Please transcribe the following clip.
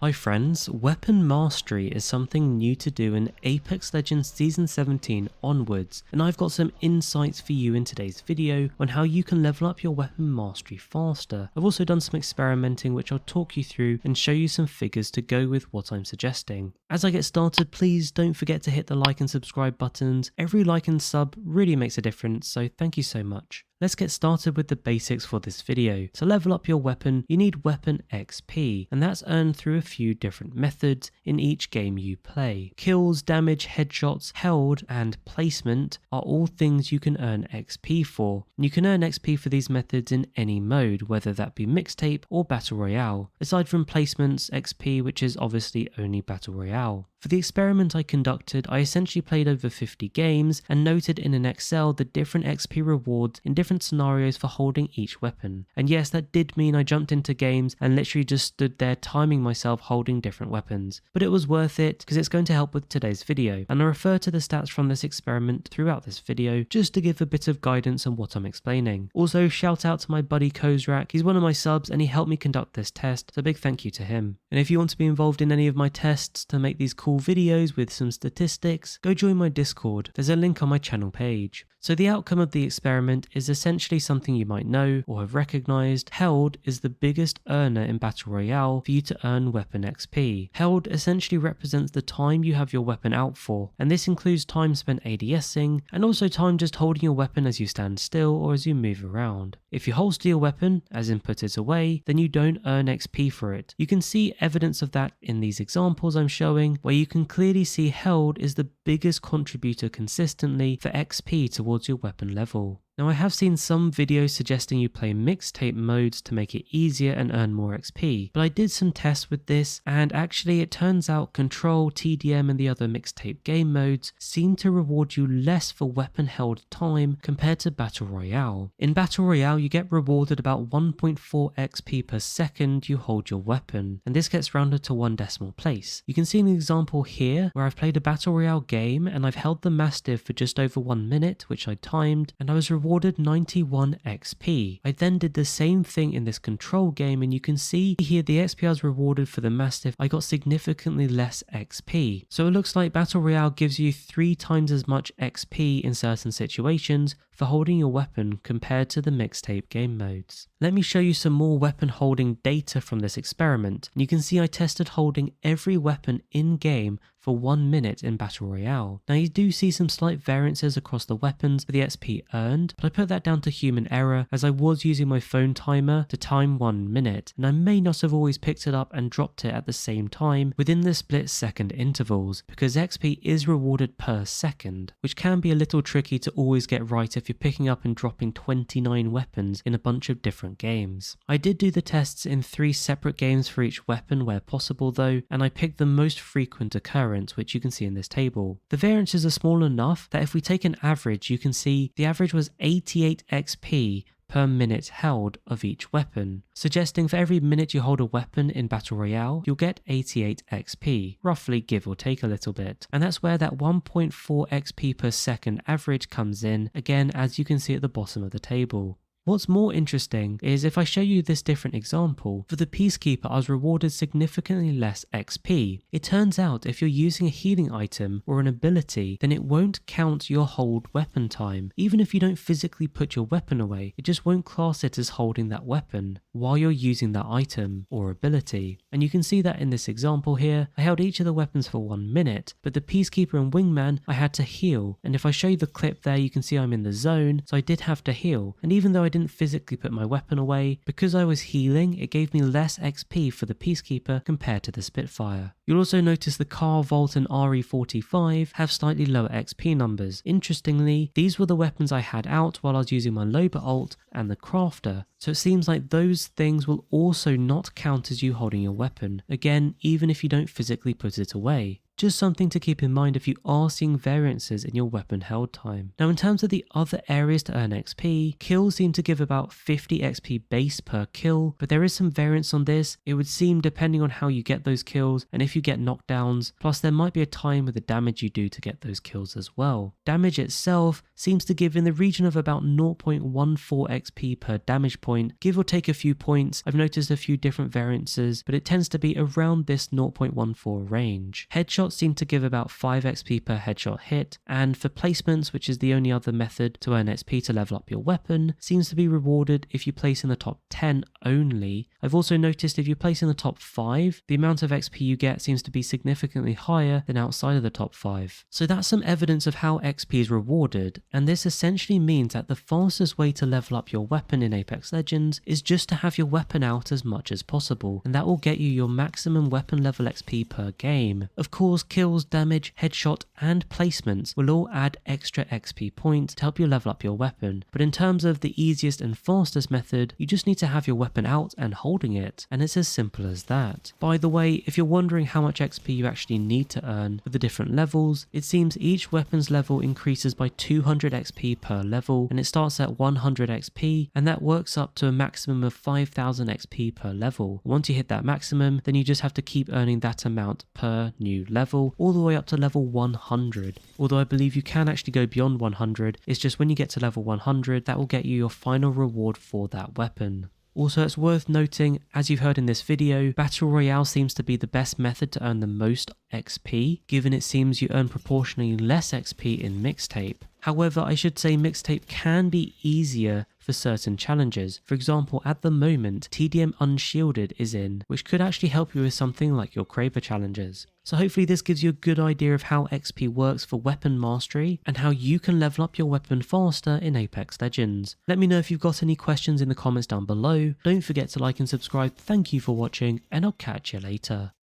Hi friends, weapon mastery is something new to do in Apex Legends Season 17 onwards, and I've got some insights for you in today's video on how you can level up your weapon mastery faster. I've also done some experimenting which I'll talk you through and show you some figures to go with what I'm suggesting. As I get started, please don't forget to hit the like and subscribe buttons. Every like and sub really makes a difference, so thank you so much. Let's get started with the basics for this video. To level up your weapon, you need weapon XP, and that's earned through a few different methods in each game you play. Kills, damage, headshots, held, and placement are all things you can earn XP for. You can earn XP for these methods in any mode, whether that be Mixtape or Battle Royale, aside from placements XP, which is obviously only Battle Royale. For the experiment I conducted, I essentially played over 50 games and noted in an Excel the different XP rewards in different scenarios for holding each weapon. And yes, that did mean I jumped into games and literally just stood there timing myself holding different weapons. But it was worth it because it's going to help with today's video, and I refer to the stats from this experiment throughout this video just to give a bit of guidance on what I'm explaining. Also, shout out to my buddy Kozrak, he's one of my subs and he helped me conduct this test, so big thank you to him. And if you want to be involved in any of my tests to make these cool videos with some statistics, go join my Discord, there's a link on my channel page. So the outcome of the experiment is essentially something you might know or have recognised. Held is the biggest earner in Battle Royale for you to earn weapon XP. Held essentially represents the time you have your weapon out for, and this includes time spent ADSing and also time just holding your weapon as you stand still or as you move around. If you holster your weapon, as in put it away, then you don't earn XP for it. You can see evidence of that in these examples I'm showing, where you can clearly see held is the biggest contributor consistently for XP towards your weapon level. Now I have seen some videos suggesting you play mixtape modes to make it easier and earn more XP, but I did some tests with this and actually it turns out Control, TDM and the other mixtape game modes seem to reward you less for weapon held time compared to Battle Royale. In Battle Royale you get rewarded about 1.4 XP per second you hold your weapon, and this gets rounded to 1 decimal place. You can see an example here where I've played a Battle Royale game and I've held the Mastiff for just over 1 minute, which I timed, and I was rewarded 91 XP. I then did the same thing in this Control game and you can see here the XP I was rewarded for the Mastiff, I got significantly less XP. So it looks like Battle Royale gives you 3 times as much XP in certain situations for holding your weapon compared to the mixtape game modes. Let me show you some more weapon holding data from this experiment. You can see I tested holding every weapon in game for 1 minute in Battle Royale. Now you do see some slight variances across the weapons for the XP earned, but I put that down to human error as I was using my phone timer to time 1 minute, and I may not have always picked it up and dropped it at the same time within the split second intervals, because XP is rewarded per second, which can be a little tricky to always get right if you're picking up and dropping 29 weapons in a bunch of different games. I did do the tests in 3 separate games for each weapon where possible though, and I picked the most frequent occurrence, which you can see in this table. The variances are small enough that if we take an average, you can see the average was 88 XP per minute held of each weapon, suggesting for every minute you hold a weapon in Battle Royale, you'll get 88 XP, roughly give or take a little bit. And that's where that 1.4 XP per second average comes in, again as you can see at the bottom of the table. What's more interesting is if I show you this different example, for the Peacekeeper I was rewarded significantly less XP. It turns out if you're using a healing item or an ability, then it won't count your hold weapon time. Even if you don't physically put your weapon away, it just won't class it as holding that weapon while you're using that item or ability. And you can see that in this example here, I held each of the weapons for 1 minute, but the Peacekeeper and Wingman I had to heal, and if I show you the clip there you can see I'm in the zone, so I did have to heal, and even though I didn't physically put my weapon away, because I was healing it gave me less XP for the Peacekeeper compared to the Spitfire. You'll also notice the Car Vault and RE45 have slightly lower XP numbers. Interestingly, these were the weapons I had out while I was using my Loba ult and the Crafter, so it seems like those things will also not count as you holding your weapon, again even if you don't physically put it away. Just something to keep in mind if you are seeing variances in your weapon held time. Now in terms of the other areas to earn XP, kills seem to give about 50 XP base per kill, but there is some variance on this. It would seem depending on how you get those kills, and if if you get knockdowns, plus there might be a time with the damage you do to get those kills as well. Damage itself seems to give in the region of about 0.14 XP per damage point, give or take a few points. I've noticed a few different variances, but it tends to be around this 0.14 range. Headshots seem to give about 5 XP per headshot hit, and for placements, which is the only other method to earn XP to level up your weapon, seems to be rewarded if you place in the top 10 only. I've also noticed if you place in the top 5, the amount of XP you get seems to be significantly higher than outside of the top 5. So that's some evidence of how XP is rewarded, and this essentially means that the fastest way to level up your weapon in Apex Legends is just to have your weapon out as much as possible, and that will get you your maximum weapon level XP per game. Of course, kills, damage, headshot, and placements will all add extra XP points to help you level up your weapon, but in terms of the easiest and fastest method, you just need to have your weapon out and holding it, and it's as simple as that. By the way, if you're wondering how much XP you actually need to earn for the different levels, it seems each weapon's level increases by 200 XP per level, and it starts at 100 XP, and that works up to a maximum of 5000 XP per level. Once you hit that maximum, then you just have to keep earning that amount per new level, all the way up to level 100. Although I believe you can actually go beyond 100, it's just when you get to level 100, that will get you your final reward for that weapon. Also, it's worth noting, as you've heard in this video, Battle Royale seems to be the best method to earn the most XP, given it seems you earn proportionally less XP in Mixtape. However, I should say Mixtape can be easier for certain challenges. For example, at the moment, TDM Unshielded is in, which could actually help you with something like your Kraber challenges. So hopefully this gives you a good idea of how XP works for weapon mastery and how you can level up your weapon faster in Apex Legends. Let me know if you've got any questions in the comments down below. Don't forget to like and subscribe. Thank you for watching, and I'll catch you later.